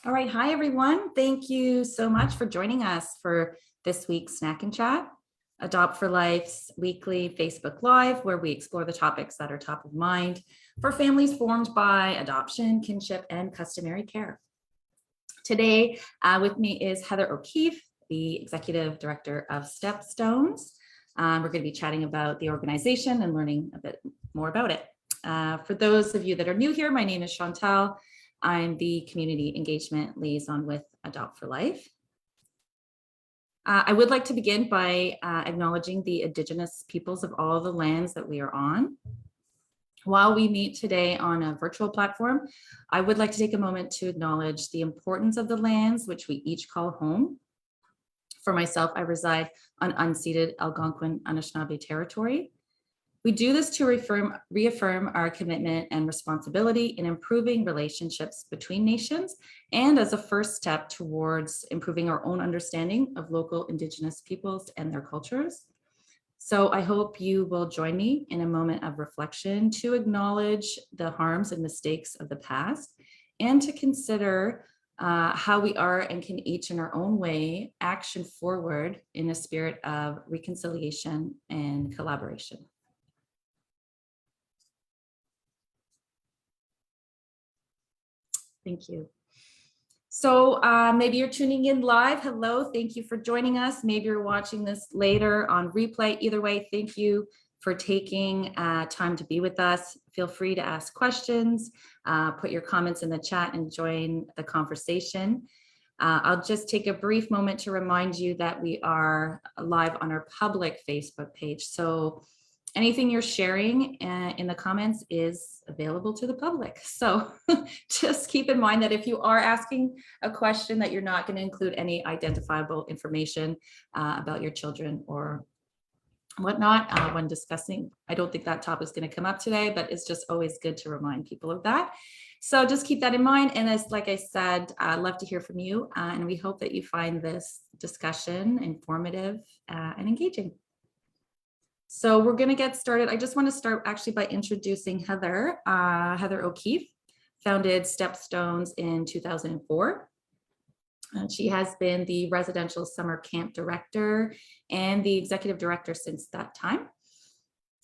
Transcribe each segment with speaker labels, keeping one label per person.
Speaker 1: All right. Hi, everyone. Thank you so much for joining us for this week's Snack and Chat, Adopt for Life's weekly Facebook Live, where we explore the topics that are top of mind for families formed by adoption, kinship, and customary care. Today with me is Heather O'Keefe, the Executive Director of StepStones. We're going to be chatting about the organization and learning a bit more about it. For those of you that are new here, my name is Chantal. I'm the Community Engagement Liaison with Adopt for Life. I would like to begin by acknowledging the Indigenous peoples of all the lands that we are on. While we meet today on a virtual platform, I would like to take a moment to acknowledge the importance of the lands which we each call home. For myself, I reside on unceded Algonquin Anishinaabe territory. We do this to reaffirm our commitment and responsibility in improving relationships between nations and as a first step towards improving our own understanding of local Indigenous peoples and their cultures. So I hope you will join me in a moment of reflection to acknowledge the harms and mistakes of the past and to consider how we are and can each in our own way action forward in a spirit of reconciliation and collaboration. Thank you. So maybe you're tuning in live. Hello, thank you for joining us. Maybe you're watching this later on replay. Either way, thank you for taking time to be with us. Feel free to ask questions, put your comments in the chat and join the conversation. I'll just take a brief moment to remind you that we are live on our public Facebook page. So anything you're sharing in the comments is available to the public. So just keep in mind that if you are asking a question that you're not going to include any identifiable information about your children or whatnot when discussing. I don't think that topic is going to come up today, but it's just always good to remind people of that. So just keep that in mind. And as like I said, I'd love to hear from you. And we hope that you find this discussion informative and engaging. So we're going to get started. I just want to start actually by introducing Heather. Heather O'Keefe founded StepStones in 2004. She has been the residential summer camp director and the executive director since that time.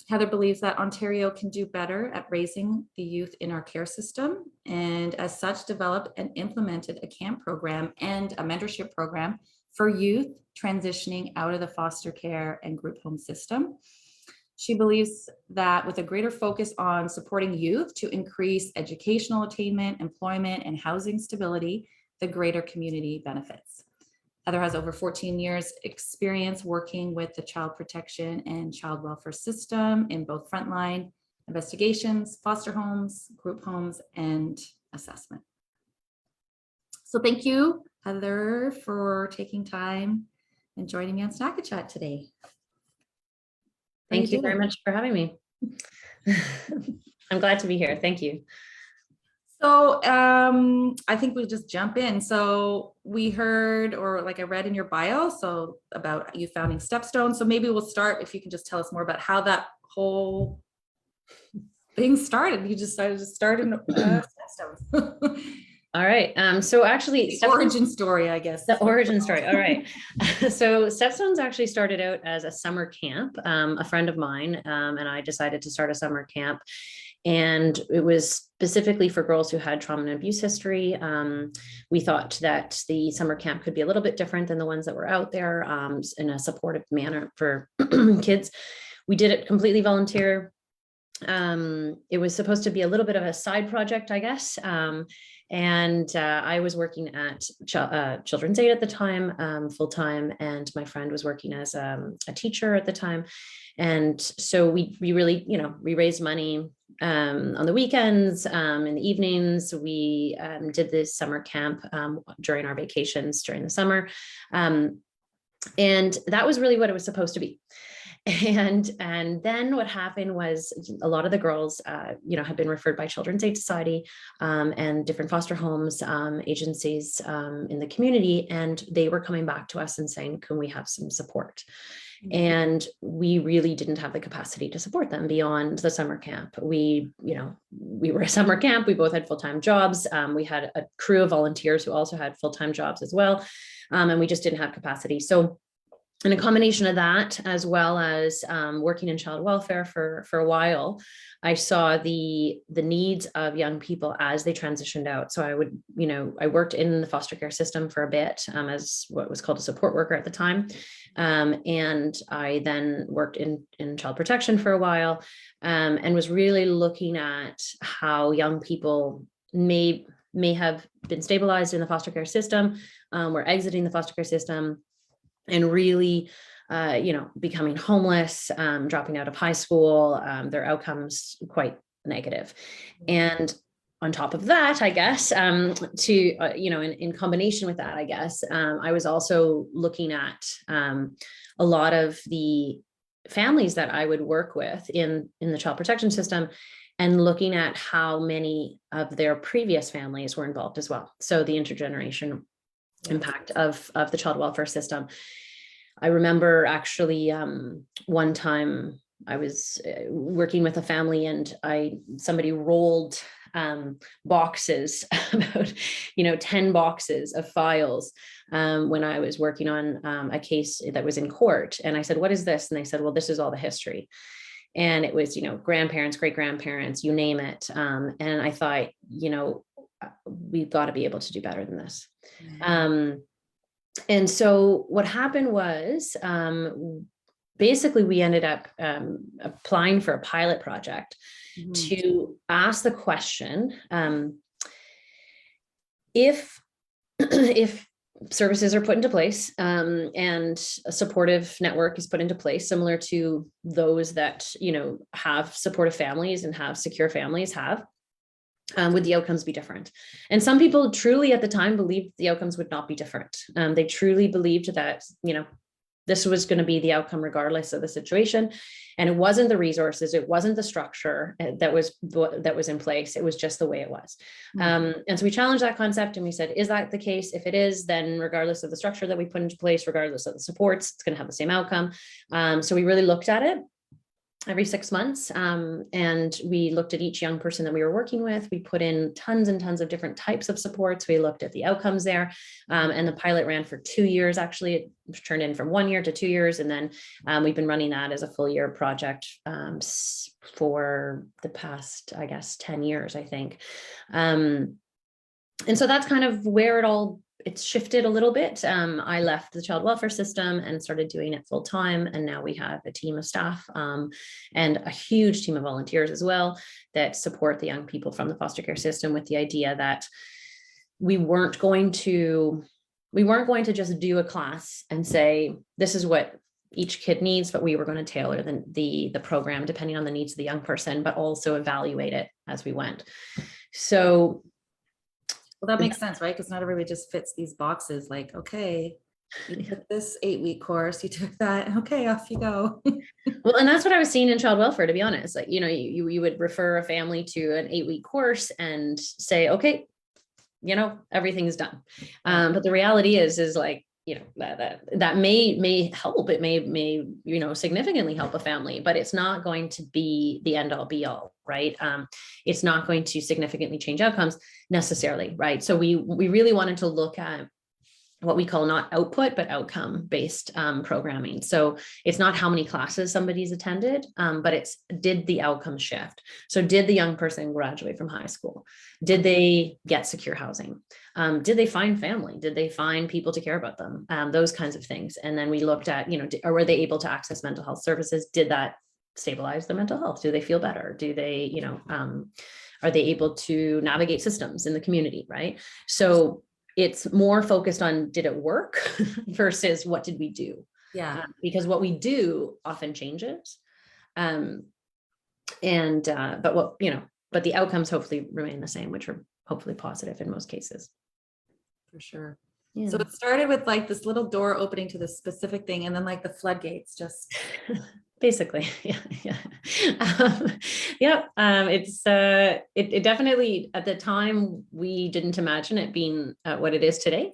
Speaker 1: Heather believes that Ontario can do better at raising the youth in our care system, and as such developed and implemented a camp program and a mentorship program for youth transitioning out of the foster care and group home system. She believes that with a greater focus on supporting youth to increase educational attainment, employment, and housing stability, the greater community benefits. Heather has over 14 years experience working with the child protection and child welfare system in both frontline investigations, foster homes, group homes, and assessment. So thank you, Heather, for taking time and joining me on Snack and Chat today.
Speaker 2: Thank you very much for having me. I'm glad to be here. Thank you.
Speaker 1: So I think we'll just jump in. So we heard, or like I read in your bio, so about you founding StepStones. So maybe we'll start, if you can just tell us more about how that whole thing started. You just started to start in StepStones.
Speaker 2: All right. So actually,
Speaker 1: the origin story, I guess.
Speaker 2: The origin story. All right. So StepStones actually started out as a summer camp. A friend of mine and I decided to start a summer camp. And it was specifically for girls who had trauma and abuse history. We thought that the summer camp could be a little bit different than the ones that were out there in a supportive manner for kids. We did it completely volunteer. It was supposed to be a little bit of a side project, I guess. And I was working at Children's Aid at the time, full-time, and my friend was working as a teacher at the time. And so we really, we raised money on the weekends, in the evenings. We did this summer camp during our vacations during the summer. And that was really what it was supposed to be. And then what happened was a lot of the girls, had been referred by Children's Aid Society and different foster homes, agencies in the community, and they were coming back to us and saying, can we have some support? And we really didn't have the capacity to support them beyond the summer camp. We were a summer camp. We both had full-time jobs. We had a crew of volunteers who also had full-time jobs as well. And we just didn't have capacity. So, and a combination of that, as well as working in child welfare for a while, I saw the needs of young people as they transitioned out. So I worked in the foster care system for a bit as what was called a support worker at the time. And I then worked in child protection for a while and was really looking at how young people may have been stabilized in the foster care system, were exiting the foster care system, and really, becoming homeless, dropping out of high school, their outcomes quite negative. And on top of that, I guess, in combination with that, I guess, I was also looking at a lot of the families that I would work with in the child protection system, and looking at how many of their previous families were involved as well. So the intergenerational impact of the child welfare system. I remember actually one time I was working with a family, and somebody rolled boxes, about 10 boxes of files when I was working on a case that was in court. And I said, what is this? And they said, well, this is all the history. And it was, grandparents, great grandparents, you name it. And I thought, we've got to be able to do better than this. And so what happened was, basically we ended up applying for a pilot project to ask the question, if services are put into place and a supportive network is put into place, similar to those that, have supportive families and have secure families have, would the outcomes be different? And some people truly at the time believed the outcomes would not be different. They truly believed that, this was going to be the outcome regardless of the situation. And it wasn't the resources, it wasn't the structure that was in place. It was just the way it was. And so we challenged that concept and we said, is that the case? If it is, then regardless of the structure that we put into place, regardless of the supports, it's going to have the same outcome. So we really looked at it every 6 months. And we looked at each young person that we were working with. We put in tons and tons of different types of supports. We looked at the outcomes there. And the pilot ran for 2 years. Actually, it turned in from 1 year to 2 years. And then we've been running that as a full year project for the past, I guess, 10 years, I think. And so that's kind of where it's shifted a little bit. I left the child welfare system and started doing it full time. And now we have a team of staff and a huge team of volunteers as well that support the young people from the foster care system, with the idea that we weren't going to just do a class and say, this is what each kid needs, but we were going to tailor the program depending on the needs of the young person, but also evaluate it as we went. So
Speaker 1: well, that makes sense, right? Because not everybody just fits these boxes. Like, okay, you took this 8-week course, you took that, okay, off you go.
Speaker 2: Well, and that's what I was seeing in child welfare, to be honest. Like, you would refer a family to an 8-week course and say, okay, everything's done. But the reality is like, that may help. It may significantly help a family, but it's not going to be the end all be all, right? It's not going to significantly change outcomes necessarily, right? So we really wanted to look at what we call not output, but outcome based programming. So it's not how many classes somebody's attended, but it's, did the outcome shift? So did the young person graduate from high school? Did they get secure housing? Did they find family? Did they find people to care about them? Those kinds of things. And then we looked at, or were they able to access mental health services? Did that stabilize their mental health? Do they feel better? Do they, are they able to navigate systems in the community, right? So it's more focused on, did it work versus what did we do?
Speaker 1: Yeah.
Speaker 2: Because what we do often changes. But the outcomes hopefully remain the same, which are hopefully positive in most cases.
Speaker 1: For sure.
Speaker 2: Yeah.
Speaker 1: So it started with like this little door opening to this specific thing, and then like the floodgates just
Speaker 2: Basically, yeah, yeah. Yeah, it definitely, at the time, we didn't imagine it being what it is today.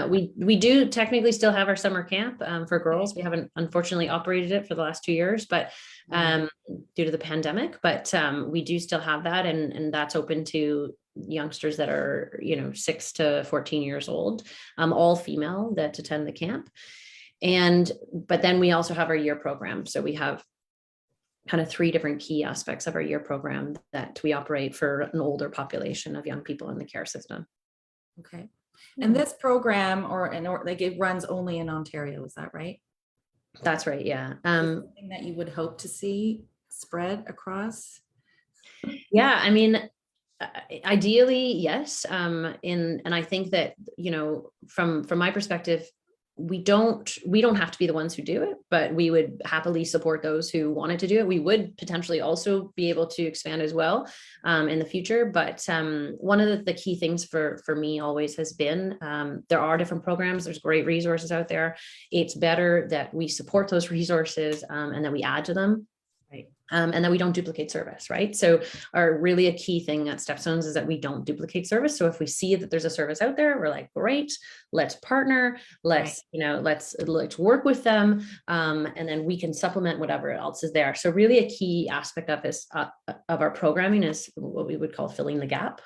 Speaker 2: We do technically still have our summer camp for girls. We haven't unfortunately operated it for the last 2 years, but due to the pandemic, but we do still have that, and that's open to youngsters that are, 6 to 14 years old, all female, that attend the camp. But then we also have our year program. So we have kind of 3 different key aspects of our year program that we operate for an older population of young people in the care system.
Speaker 1: Okay. And this program like it runs only in Ontario, is that right?
Speaker 2: That's right. Yeah.
Speaker 1: Something that you would hope to see spread across?
Speaker 2: Yeah. I mean, ideally, yes. And I think that, from my perspective, we don't have to be the ones who do it, but we would happily support those who wanted to do it. We would potentially also be able to expand as well in the future. But one of the key things for me always has been, there are different programs. There's great resources out there. It's better that we support those resources and that we add to them. Right. And that we don't duplicate service, right? So really a key thing at StepStones is that we don't duplicate service. So if we see that there's a service out there, we're like, great, let's partner, let's work with them, and then we can supplement whatever else is there. So really a key aspect of this of our programming is what we would call filling the gap.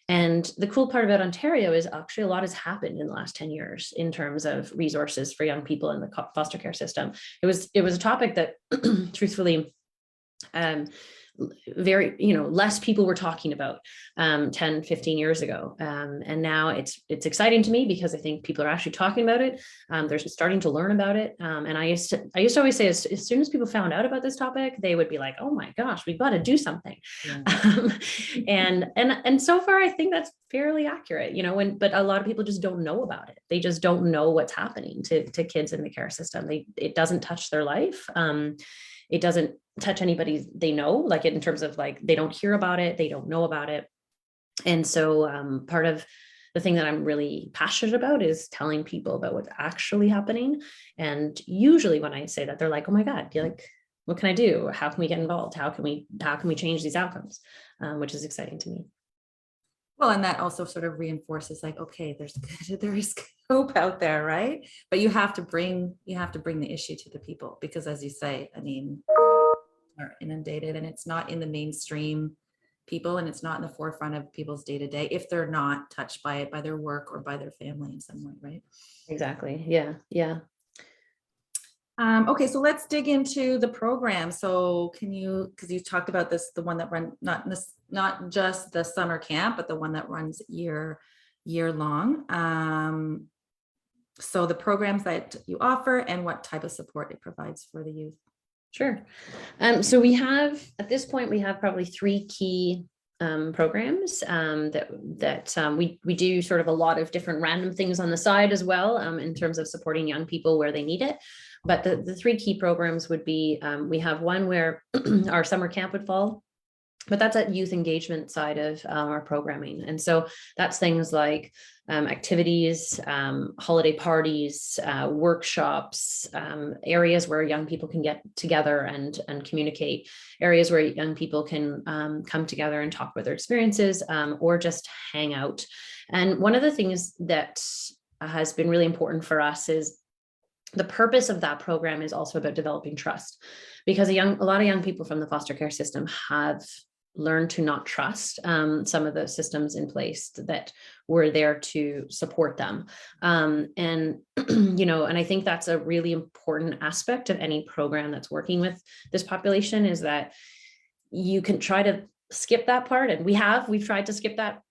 Speaker 2: And the cool part about Ontario is actually a lot has happened in the last 10 years in terms of resources for young people in the foster care system. It was a topic that truthfully, very, less people were talking about 10, 15 years ago. And now it's exciting to me because I think people are actually talking about it. They're starting to learn about it. And I used to always say, as soon as people found out about this topic, they would be like, oh my gosh, we've got to do something. Yeah. And so far, I think that's fairly accurate, but a lot of people just don't know about it. They just don't know what's happening to kids in the care system. It doesn't touch their life. It doesn't touch anybody they know, like in terms of like, they don't hear about it, they don't know about it. And so part of the thing that I'm really passionate about is telling people about what's actually happening. And usually when I say that, they're like, oh my God, you're like, what can I do? How can we get involved? How can we change these outcomes? Which is exciting to me.
Speaker 1: Well, and that also sort of reinforces like, okay, there is hope out there, right? But you have to bring the issue to the people because, as you say, I mean, are inundated and it's not in the mainstream people and it's not in the forefront of people's day-to-day if they're not touched by it, by their work or by their family in some way, right?
Speaker 2: Exactly. Yeah. Yeah.
Speaker 1: Okay, so let's dig into the program. So because you talked about this, the one that run not just the summer camp, but the one that runs year long. So the programs that you offer and what type of support it provides for the youth.
Speaker 2: Sure. So we have, at this point, we have probably 3 key programs that we do sort of a lot of different random things on the side as well in terms of supporting young people where they need it. But the 3 key programs would be, we have one where our summer camp would fall, but that's at youth engagement side of our programming. And so that's things like activities, holiday parties, workshops, areas where young people can get together and communicate, areas where young people can come together and talk about their experiences or just hang out. And one of the things that has been really important for us is the purpose of that program is also about developing trust, because a lot of young people from the foster care system have learned to not trust some of the systems in place that were there to support them. And I think that's a really important aspect of any program that's working with this population, is that you can try to skip that part. And we've tried to skip that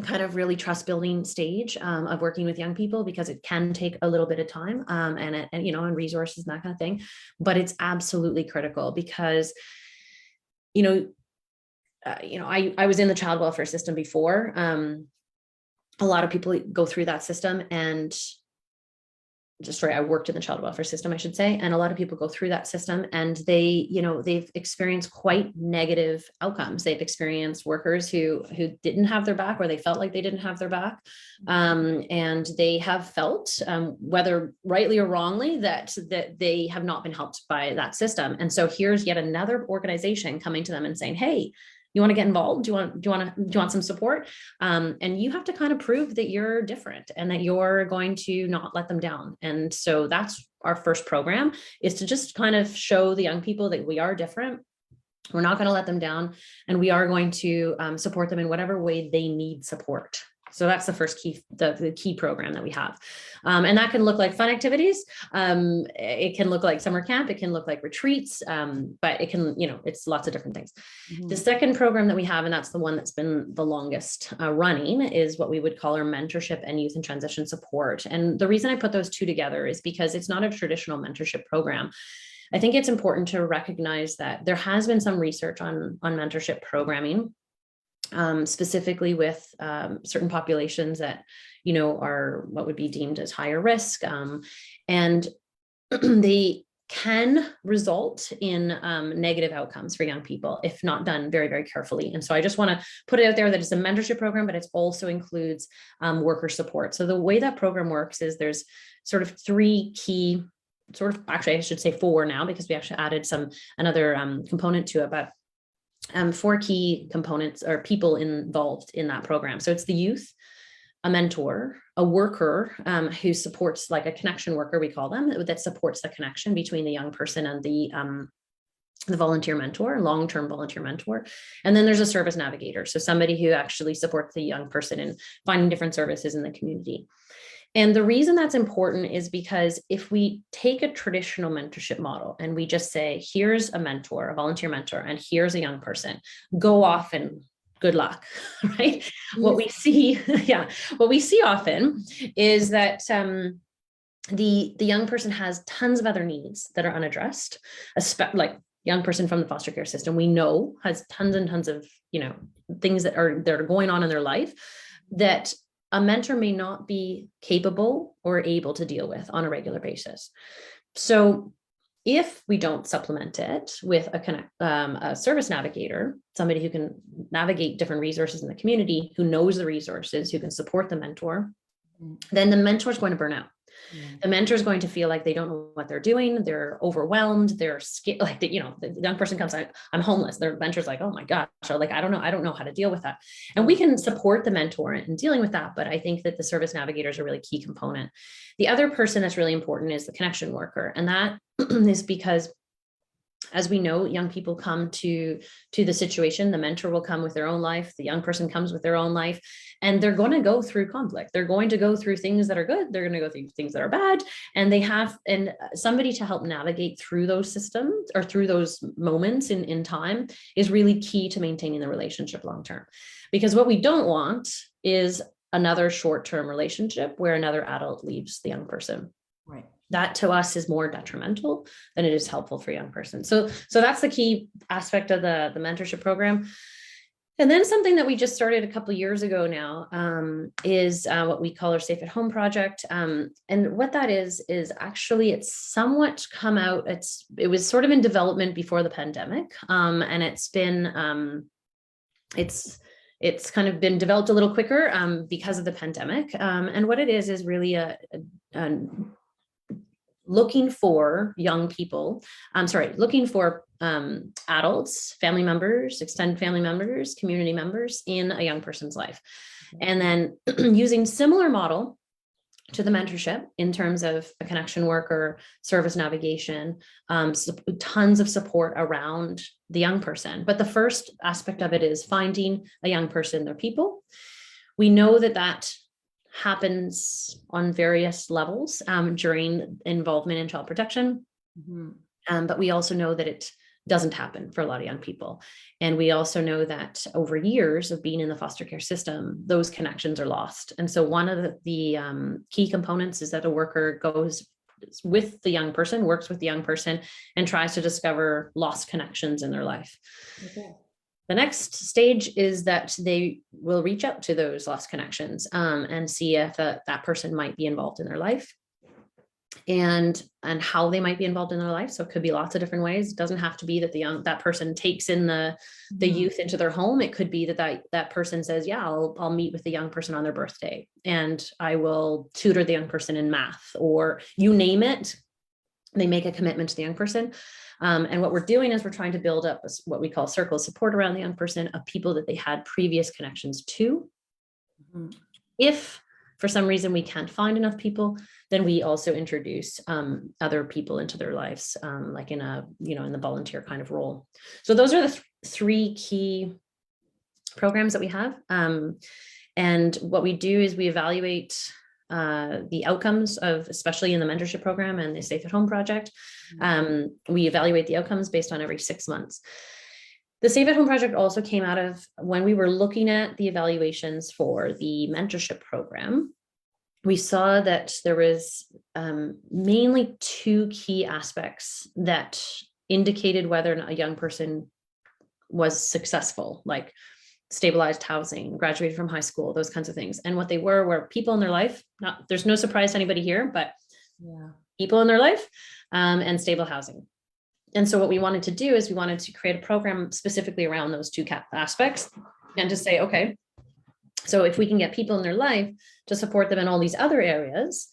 Speaker 2: kind of really trust building stage of working with young people, because it can take a little bit of time and resources and that kind of thing. But it's absolutely critical because, I was in the child welfare system before. A lot of people go through that system, and I worked in the child welfare system, I should say. And a lot of people go through that system and they, they've experienced quite negative outcomes. They've experienced workers who didn't have their back, or they felt like they didn't have their back. And they have felt, whether rightly or wrongly, that they have not been helped by that system. And so here's yet another organization coming to them and saying, hey, you want to get involved? Do you want some support? And you have to kind of prove that you're different and that you're going to not let them down. And so that's our first program, is to just kind of show the young people that we are different. We're not going to let them down, and we are going to support them in whatever way they need support. So that's the first key, the key program that we have. And that can look like fun activities. It can look like summer camp. It can look like retreats, but it can, it's lots of different things. Mm-hmm. The second program that we have, and that's the one that's been the longest running, is what we would call our mentorship and youth and transition support. And the reason I put those two together is because it's not a traditional mentorship program. I think it's important to recognize that there has been some research on mentorship programming, specifically with certain populations that, are what would be deemed as higher risk. And they can result in negative outcomes for young people if not done very, very carefully. And so I just want to put it out there that it's a mentorship program, but it also includes worker support. So the way that program works is there's sort of three key, actually I should say four now, because we actually added another component to it, but four key components or people involved in that program. So it's the youth, a mentor, a worker who supports, like a connection worker, we call them, that supports the connection between the young person and the volunteer mentor, long-term volunteer mentor. And then there's a service navigator. So somebody who actually supports the young person in finding different services in the community. And the reason that's important is because if we take a traditional mentorship model and we just say, here's a mentor, a volunteer mentor, and here's a young person, go off and good luck, right? Yes. What we see often is that the young person has tons of other needs that are unaddressed, like young person from the foster care system, we know has tons and tons of, things that are going on in their life that a mentor may not be capable or able to deal with on a regular basis. So if we don't supplement it with a service navigator, somebody who can navigate different resources in the community, who knows the resources, who can support the mentor, then the mentor is going to burn out. The mentor is going to feel like they don't know what they're doing. They're overwhelmed. They're scared. Like, the young person comes like, I'm homeless. Their mentor's like, oh my gosh, or like, I don't know how to deal with that. And we can support the mentor in dealing with that. But I think that the service navigator is a really key component. The other person that's really important is the connection worker. And that is because, as we know, young people come to the situation, the mentor will come with their own life, the young person comes with their own life, and they're going to go through conflict. They're going to go through things that are good. They're going to go through things that are bad. And somebody to help navigate through those systems or through those moments in time is really key to maintaining the relationship long-term. Because what we don't want is another short-term relationship where another adult leaves the young person.
Speaker 1: Right.
Speaker 2: That to us is more detrimental than it is helpful for young person. So that's the key aspect of the mentorship program. And then something that we just started a couple of years ago now is what we call our Safe at Home project. And what that is actually, it's somewhat come out. It was sort of in development before the pandemic, and it's been it's kind of been developed a little quicker because of the pandemic. And what it is really a looking for young people, looking for adults, family members, extended family members, community members in a young person's life. And then using similar model to the mentorship in terms of a connection worker, service navigation, tons of support around the young person. But the first aspect of it is finding a young person, their people. We know that happens on various levels during involvement in child protection. Mm-hmm. But we also know that it doesn't happen for a lot of young people. And we also know that over years of being in the foster care system, those connections are lost. And so one of the key components is that a worker goes with the young person, works with the young person, and tries to discover lost connections in their life. Okay. The next stage is that they will reach out to those lost connections and see if that person might be involved in their life. and how they might be involved in their life. So it could be lots of different ways. It doesn't have to be that that person takes in the youth into their home. It could be that person says, yeah, I'll meet with the young person on their birthday, and I will tutor the young person in math, or you name it. They make a commitment to the young person. And what we're doing is we're trying to build up what we call circle of support around the young person, of people that they had previous connections to. If for some reason we can't find enough people, then we also introduce other people into their lives, like in the volunteer kind of role. So those are the three key programs that we have. And what we do is we evaluate the outcomes of, especially in the mentorship program and the Safe at Home project. We evaluate the outcomes based on every 6 months. The Safe at Home project also came out of when we were looking at the evaluations for the mentorship program. We saw that there was mainly 2 key aspects that indicated whether or not a young person was successful, like stabilized housing, graduated from high school, those kinds of things. And what they were people in their life. There's no surprise to anybody here, but people in their life, and stable housing. And so what we wanted to do is we wanted to create a program specifically around those 2 aspects, and to say, okay, so if we can get people in their life to support them in all these other areas,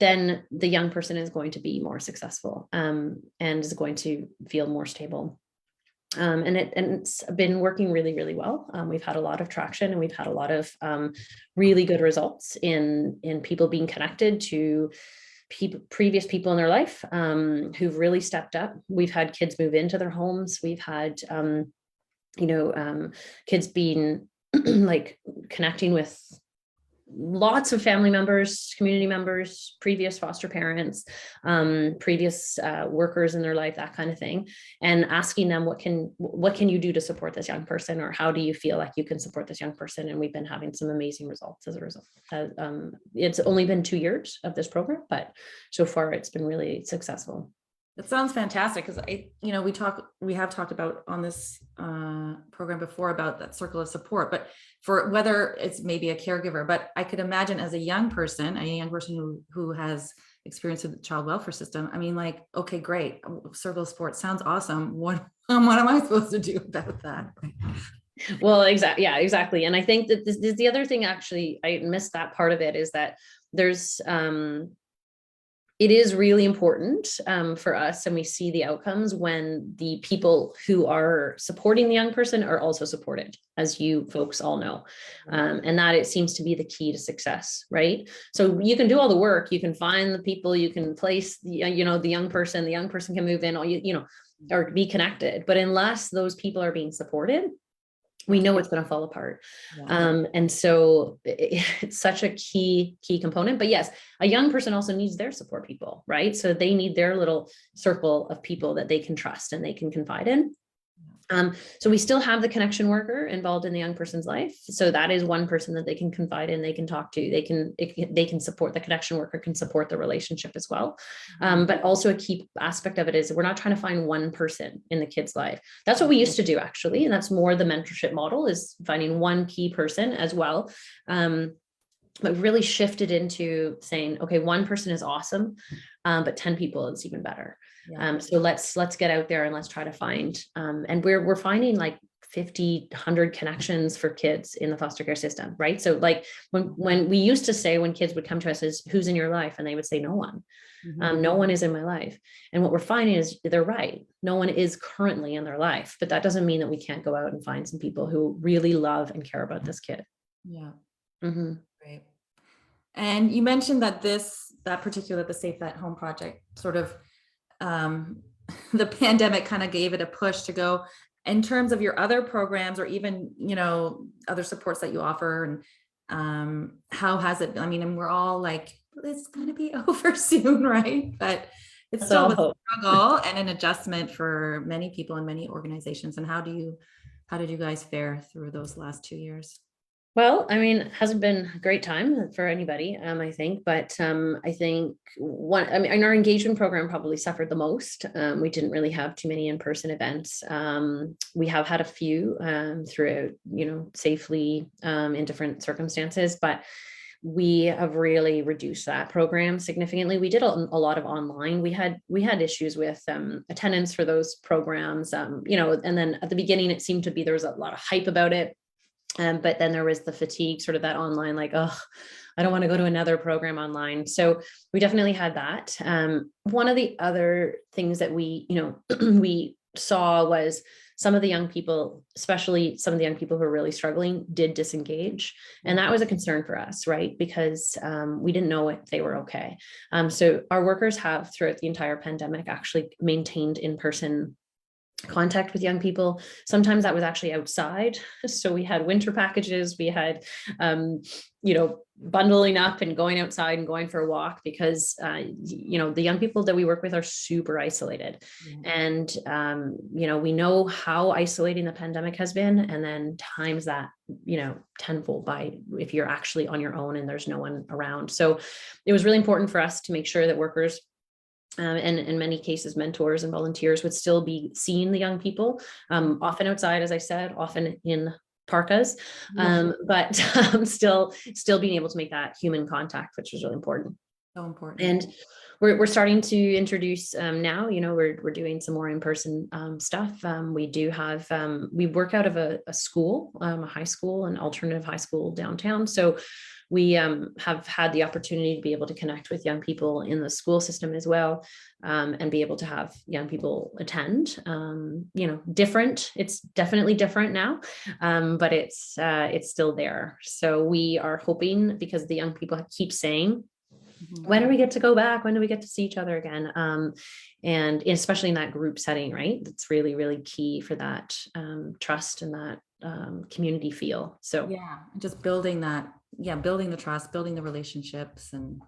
Speaker 2: then the young person is going to be more successful, and is going to feel more stable. And it's been working really, really well. We've had a lot of traction, and we've had a lot of really good results in people being connected to previous people in their life who've really stepped up. We've had kids move into their homes. We've had, kids being like connecting with lots of family members, community members, previous foster parents, previous workers in their life, that kind of thing, and asking them, what can you do to support this young person, or how do you feel like you can support this young person? And we've been having some amazing results as a result. It's only been 2 years of this program, but so far it's been really successful.
Speaker 1: That sounds fantastic, because we have talked about on this program before about that circle of support, but for whether it's maybe a caregiver, but I could imagine as a young person who has experience with the child welfare system. I mean, like, okay, great, circle of support sounds awesome. What am I supposed to do about that?
Speaker 2: Well, exactly. Yeah, exactly. And I think that this the other thing, actually, I missed that part of it, is that there's it is really important for us, and we see the outcomes when the people who are supporting the young person are also supported, as you folks all know, and that it seems to be the key to success, right? So you can do all the work, you can find the people, you can place the young person can move in, or be connected, but unless those people are being supported, we know it's going to fall apart. And so it's such a key component. But yes, a young person also needs their support people, right? So they need their little circle of people that they can trust and they can confide in. So we still have the connection worker involved in the young person's life. So that is one person that they can confide in, they can talk to, they can support, the connection worker can support the relationship as well. But also a key aspect of it is we're not trying to find one person in the kid's life. That's what we used to do, actually. And that's more the mentorship model, is finding one key person as well. But really shifted into saying, okay, one person is awesome, but 10 people is even better. So let's get out there and let's try to find, and we're finding like 50, 100 connections for kids in the foster care system, right? So like when we used to say, when kids would come to us, is who's in your life? And they would say, no one. No one is in my life. And what we're finding is they're right. No one is currently in their life, but that doesn't mean that we can't go out and find some people who really love and care about this kid.
Speaker 1: Yeah. Great. And you mentioned that the Safe at Home project sort of, the pandemic kind of gave it a push to go. In terms of your other programs, or even, other supports that you offer, and how has it, I mean, and we're all like, it's going to be over soon, right? But it's still a struggle and an adjustment for many people and many organizations. And how did you guys fare through those last 2 years?
Speaker 2: Well, I mean, it hasn't been a great time for anybody, I think, but I think our engagement program probably suffered the most. We didn't really have too many in-person events. We have had a few throughout, safely in different circumstances, but we have really reduced that program significantly. We did a lot of online. We had issues with attendance for those programs, and then at the beginning it seemed to be there was a lot of hype about it. But then there was the fatigue, sort of that online, like, oh, I don't want to go to another program online. So we definitely had that. One of the other things that we, we saw was some of the young people, especially some of the young people who are really struggling, did disengage. And that was a concern for us, right? Because we didn't know if they were okay. So our workers have, throughout the entire pandemic, actually maintained in-person contact with young people. Sometimes that was actually outside. So we had winter packages, we had, bundling up and going outside and going for a walk because, the young people that we work with are super isolated. And, we know how isolating the pandemic has been, and then times that, tenfold by if you're actually on your own and there's no one around. So it was really important for us to make sure that workers and in many cases, mentors and volunteers would still be seeing the young people, often outside, as I said, often in parkas, but still being able to make that human contact, which is really important.
Speaker 1: So important.
Speaker 2: And we're starting to introduce now, we're doing some more in-person stuff. We do have, we work out of a school, a high school, an alternative high school downtown. So we have had the opportunity to be able to connect with young people in the school system as well, and be able to have young people attend. Different. It's definitely different now, but it's still there. So we are hoping, because the young people keep saying, when do we get to go back? When do we get to see each other again? And especially in that group setting, right? It's really, really key for that trust and that community feel. So
Speaker 1: just building that, building the trust, building the relationships, and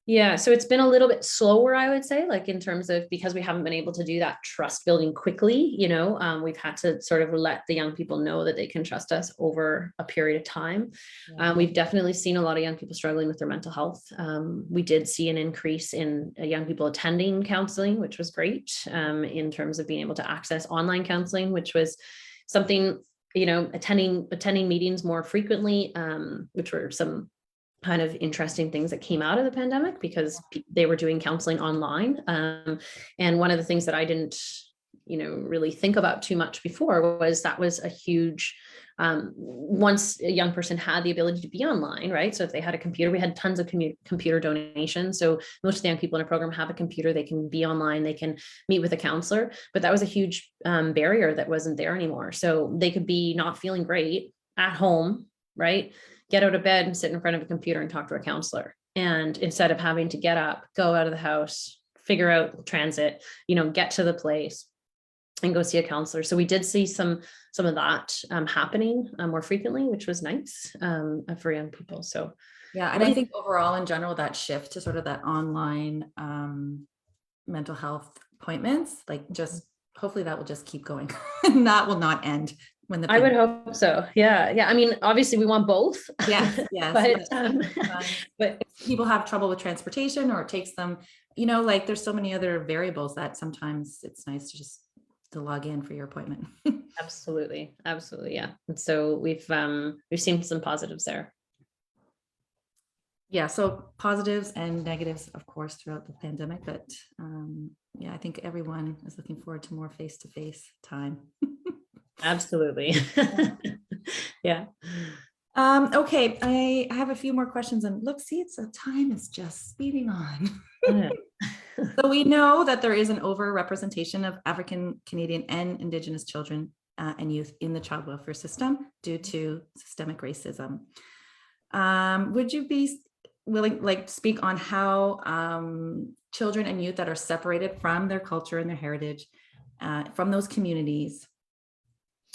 Speaker 2: Yeah, so it's been a little bit slower, I would say, like in terms of, because we haven't been able to do that trust building quickly, we've had to sort of let the young people know that they can trust us over a period of time. We've definitely seen a lot of young people struggling with their mental health. We did see an increase in young people attending counseling, which was great, in terms of being able to access online counseling, which was something, attending meetings more frequently, which were some kind of interesting things that came out of the pandemic, because they were doing counseling online. And one of the things that I didn't, really think about too much before was that was a huge, once a young person had the ability to be online, right? So if they had a computer, we had tons of computer donations. So most of the young people in a program have a computer, they can be online, they can meet with a counselor, but that was a huge barrier that wasn't there anymore. So they could be not feeling great at home, right? Get out of bed and sit in front of a computer and talk to a counselor. And instead of having to get up, go out of the house, figure out transit, get to the place and go see a counselor. So we did see some of that happening more frequently, which was nice for young people. So
Speaker 1: and I think overall in general, that shift to sort of that online mental health appointments, like just hopefully that will just keep going and that will not end.
Speaker 2: I would hope so. Yeah. I mean, obviously we want both.
Speaker 1: Yes. But people have trouble with transportation, or it takes them, like there's so many other variables that sometimes it's nice to just to log in for your appointment.
Speaker 2: Absolutely. Yeah. And so we've seen some positives there.
Speaker 1: Yeah. So positives and negatives, of course, throughout the pandemic, but I think everyone is looking forward to more face-to-face time.
Speaker 2: Absolutely. Yeah.
Speaker 1: Okay. I have a few more questions, and look, see, time is just speeding on. So we know that there is an overrepresentation of African Canadian and Indigenous children and youth in the child welfare system due to systemic racism. Would you be willing, speak on how children and youth that are separated from their culture and their heritage, from those communities,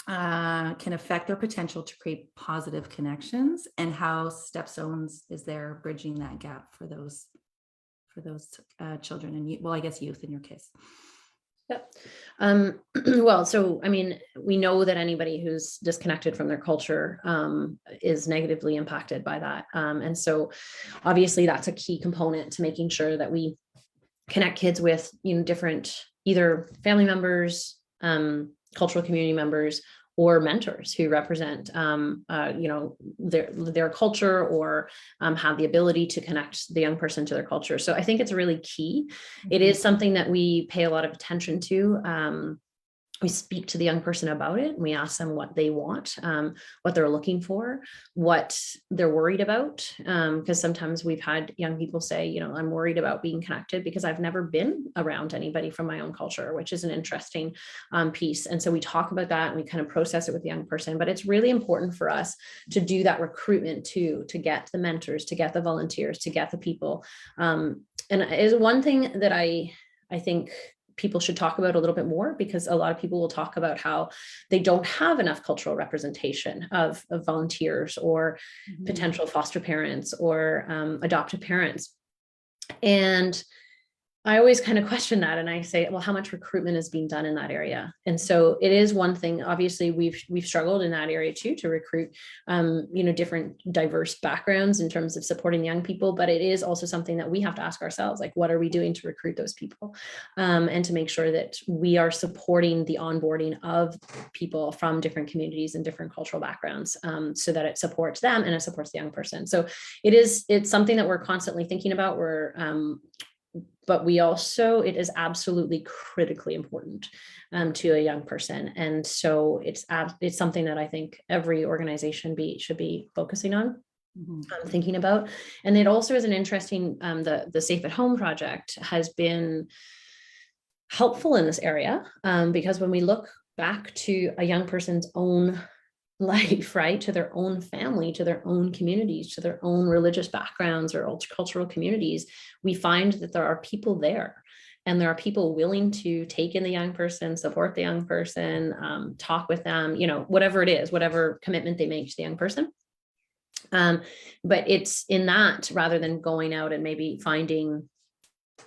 Speaker 1: can affect their potential to create positive connections, and how StepStones is there bridging that gap for those children and youth? Well, I guess youth in your case.
Speaker 2: Yep. Well, so, I mean, we know that anybody who's disconnected from their culture is negatively impacted by that. And so obviously that's a key component to making sure that we connect kids with, different either family members, cultural community members, or mentors who represent, their culture, or have the ability to connect the young person to their culture. So I think it's really key. It is something that we pay a lot of attention to. We speak to the young person about it, and we ask them what they want, what they're looking for, what they're worried about. Because sometimes we've had young people say, I'm worried about being connected because I've never been around anybody from my own culture, which is an interesting piece. And so we talk about that and we kind of process it with the young person. But it's really important for us to do that recruitment too, to get the mentors, to get the volunteers, to get the people. And is one thing that I think people should talk about a little bit more, because a lot of people will talk about how they don't have enough cultural representation of volunteers or potential foster parents or adoptive parents. And I always kind of question that, and I say, well, how much recruitment is being done in that area? And so it is one thing. Obviously, we've struggled in that area too, to recruit, different diverse backgrounds in terms of supporting young people. But it is also something that we have to ask ourselves, like, what are we doing to recruit those people, and to make sure that we are supporting the onboarding of people from different communities and different cultural backgrounds, so that it supports them and it supports the young person. So it's something that we're constantly thinking about. But it is absolutely critically important to a young person. And so it's something that I think every organization should be focusing on, thinking about. And it also is an interesting, the Safe at Home project has been helpful in this area, because when we look back to a young person's own life, right, to their own family, to their own communities, to their own religious backgrounds or cultural communities, we find that there are people there, and there are people willing to take in the young person, support the young person, talk with them, whatever it is, whatever commitment they make to the young person. But it's in that, rather than going out and maybe finding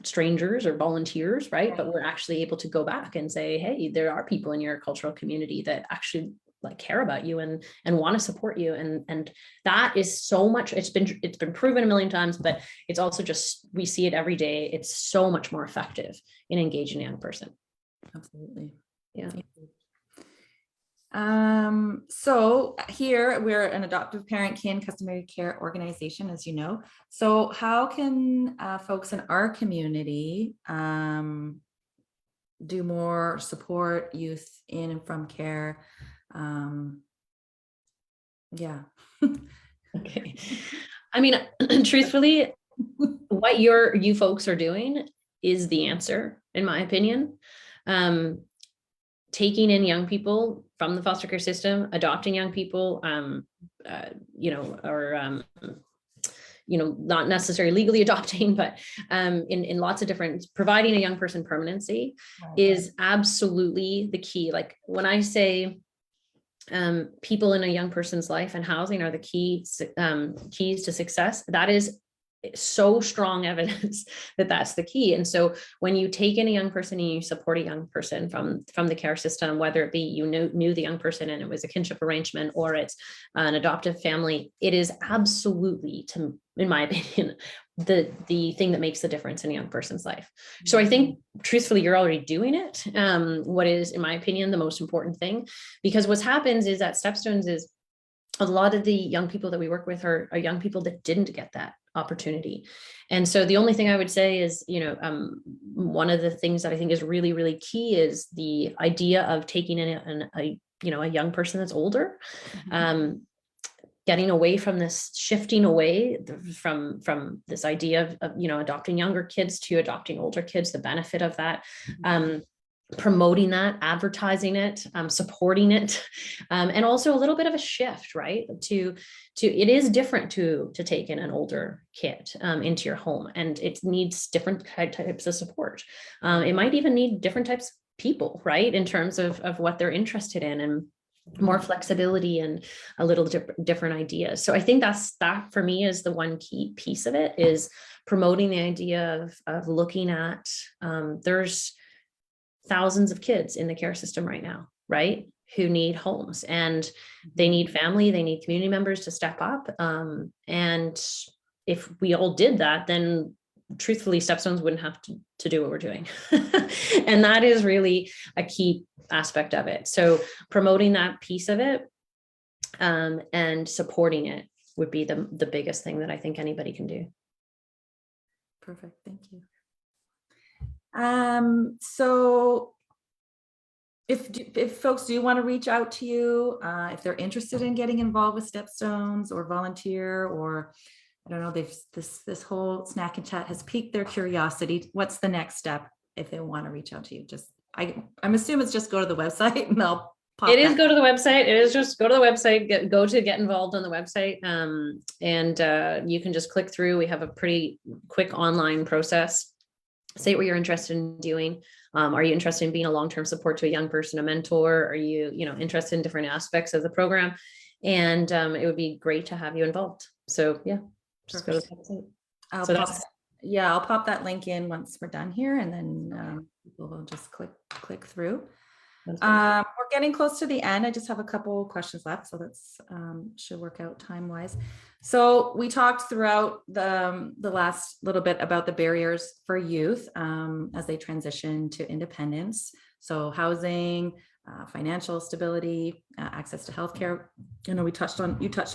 Speaker 2: strangers or volunteers, right? But we're actually able to go back and say, hey, there are people in your cultural community that actually care about you and want to support you. And that is so much, it's been proven a million times, but it's also just, we see it every day. It's so much more effective in engaging a young person.
Speaker 1: Absolutely.
Speaker 2: Yeah.
Speaker 1: So here we're an adoptive parent kin customary care organization, as you know. So how can folks in our community do more support youth in and from care? Yeah.
Speaker 2: Okay. I mean, truthfully, what you folks are doing is the answer, in my opinion. Taking in young people from the foster care system, adopting young people, not necessarily legally adopting, but in lots of different, providing a young person permanency is absolutely the key. Like when I say people in a young person's life and housing are the keys to success, that is so strong evidence that that's the key. And so when you take in a young person and you support a young person from the care system, whether it be knew the young person and it was a kinship arrangement, or it's an adoptive family, it is absolutely, in my opinion, the thing that makes the difference in a young person's life. So I think truthfully, you're already doing it. What is, in my opinion, the most important thing, because what happens is that StepStones is a lot of the young people that we work with are young people that didn't get that opportunity. And so the only thing I would say is, one of the things that I think is really, really key is the idea of taking in a young person that's older, getting away from this, shifting away from this idea of adopting younger kids to adopting older kids, the benefit of that, promoting that, advertising it, supporting it, and also a little bit of a shift, right? To it is different to take in an older kid into your home, and it needs different types of support. It might even need different types of people, right? In terms of what they're interested in, and more flexibility and a little different ideas. So I think that for me is the one key piece of it, is promoting the idea of looking at, there's thousands of kids in the care system right now, right, who need homes, and they need family, they need community members to step up. And if we all did that, then truthfully, StepStones wouldn't have to do what we're doing. And that is really a key aspect of it. So promoting that piece of it, and supporting it would be the biggest thing that I think anybody can do.
Speaker 1: Perfect. Thank you. So if folks do want to reach out to you, if they're interested in getting involved with StepStones or volunteer, or I don't know, this whole snack and chat has piqued their curiosity, what's the next step if they want to reach out to you? I'm assuming it's just go to the website and they'll pop
Speaker 2: It is
Speaker 1: that.
Speaker 2: go to the website. It is just go to the website, go to get involved on the website. And you can just click through. We have a pretty quick online process. Say what you're interested in doing. Are you interested in being a long-term support to a young person, a mentor? Are you, interested in different aspects of the program? And it would be great to have you involved. So yeah, just go to the website.
Speaker 1: I'll pop that link in once we're done here, and then people will just click through. We're getting close to the end. I just have a couple questions left, so that's should work out time-wise. So we talked throughout the last little bit about the barriers for youth as they transition to independence. So housing, financial stability, access to healthcare. You touched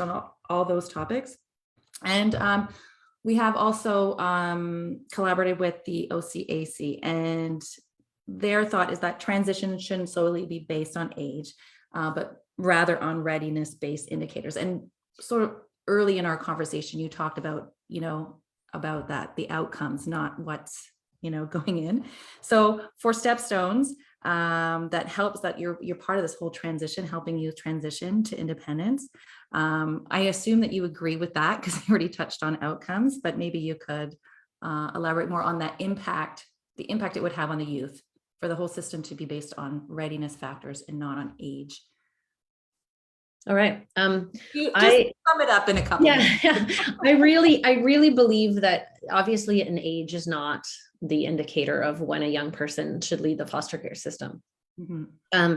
Speaker 1: on all those topics, and we have also collaborated with the OCAC, and their thought is that transition shouldn't solely be based on age, but rather on readiness-based indicators. And sort of early in our conversation, you talked about, about that, the outcomes, not what's, going in. So for StepStones, that helps, that you're part of this whole transition, helping youth transition to independence. I assume that you agree with that because I already touched on outcomes, but maybe you could elaborate more on that impact, the impact it would have on the youth, for the whole system to be based on readiness factors and not on age.
Speaker 2: All right.
Speaker 1: You just sum it up in a couple minutes.
Speaker 2: Yeah. I really believe that obviously an age is not the indicator of when a young person should leave the foster care system. Mm-hmm.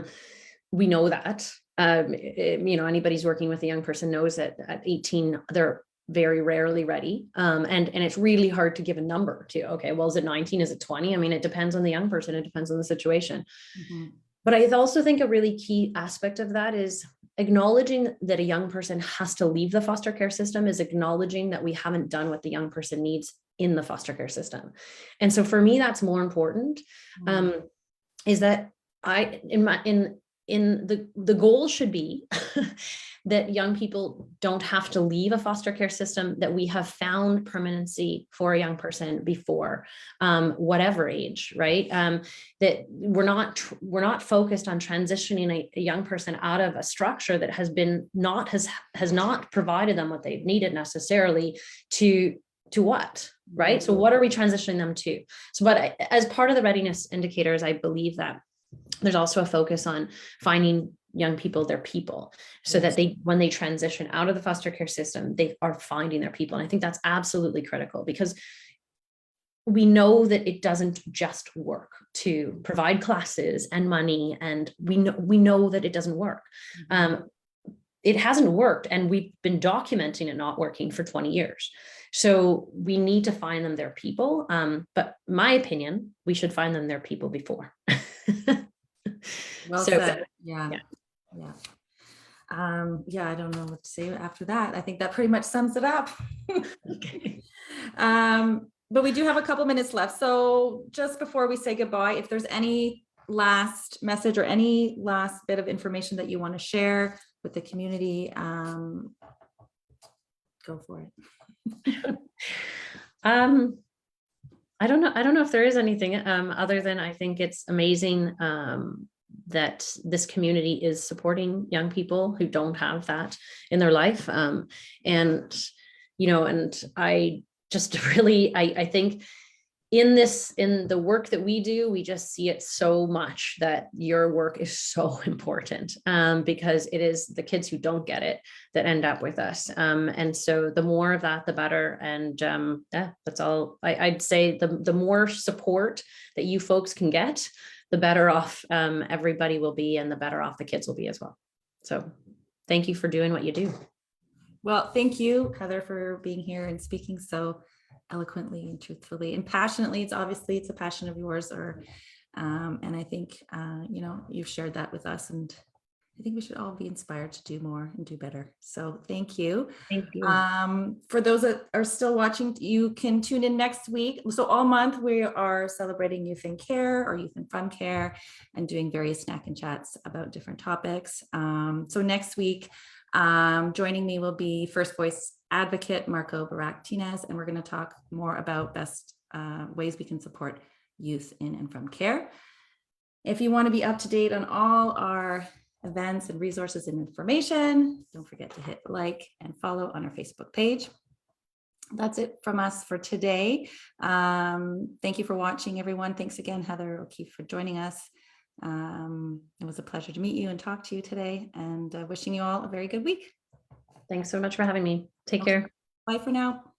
Speaker 2: We know that, anybody's working with a young person knows that at 18, they're very rarely ready. And it's really hard to give a number to, okay, well, is it 19? Is it 20? I mean, it depends on the young person. It depends on the situation. Mm-hmm. But I also think a really key aspect of that is acknowledging that a young person has to leave the foster care system, is acknowledging that we haven't done what the young person needs in the foster care system. And so for me, that's more important, is that the goal should be that young people don't have to leave a foster care system, that we have found permanency for a young person before whatever age, right? That we're not focused on transitioning a young person out of a structure that has not provided them what they've needed necessarily to what, right? So what are we transitioning them to? So, but as part of the readiness indicators, I believe that there's also a focus on finding young people their people, so that when they transition out of the foster care system, they are finding their people. And I think that's absolutely critical, because we know that it doesn't just work to provide classes and money, and we know that it doesn't work. It hasn't worked, and we've been documenting it not working for 20 years. So we need to find them their people. But my opinion, we should find them their people before.
Speaker 1: Well said. Yeah. I don't know what to say after that. I think that pretty much sums it up. Okay. But we do have a couple minutes left. So just before we say goodbye, if there's any last message or any last bit of information that you want to share with the community, go for it.
Speaker 2: I don't know if there is anything other than I think it's amazing that this community is supporting young people who don't have that in their life. And I just really, I think in the work that we do, we just see it so much that your work is so important, because it is the kids who don't get it that end up with us. And so the more of that, the better. And that's all I'd say. The more support that you folks can get, the better off everybody will be, and the better off the kids will be as well. So thank you for doing what you do.
Speaker 1: Well, thank you, Heather, for being here and speaking so eloquently and truthfully and passionately. It's a passion of yours, and I think, you've shared that with us, and I think we should all be inspired to do more and do better. So thank you.
Speaker 2: Thank you.
Speaker 1: For those that are still watching, you can tune in next week. So all month we are celebrating youth in care or youth and from care and doing various snack and chats about different topics. So next week, joining me will be First Voice advocate Marco Barak-Tinez, and we're going to talk more about best ways we can support youth in and from care. If you want to be up to date on all our events and resources and information, don't forget to hit like and follow on our Facebook page. That's it from us for today. Thank you for watching, everyone. Thanks again, Heather O'Keefe, for joining us. It was a pleasure to meet you and talk to you today, and wishing you all a very good week.
Speaker 2: Thanks so much for having me. Take care.
Speaker 1: Bye for now.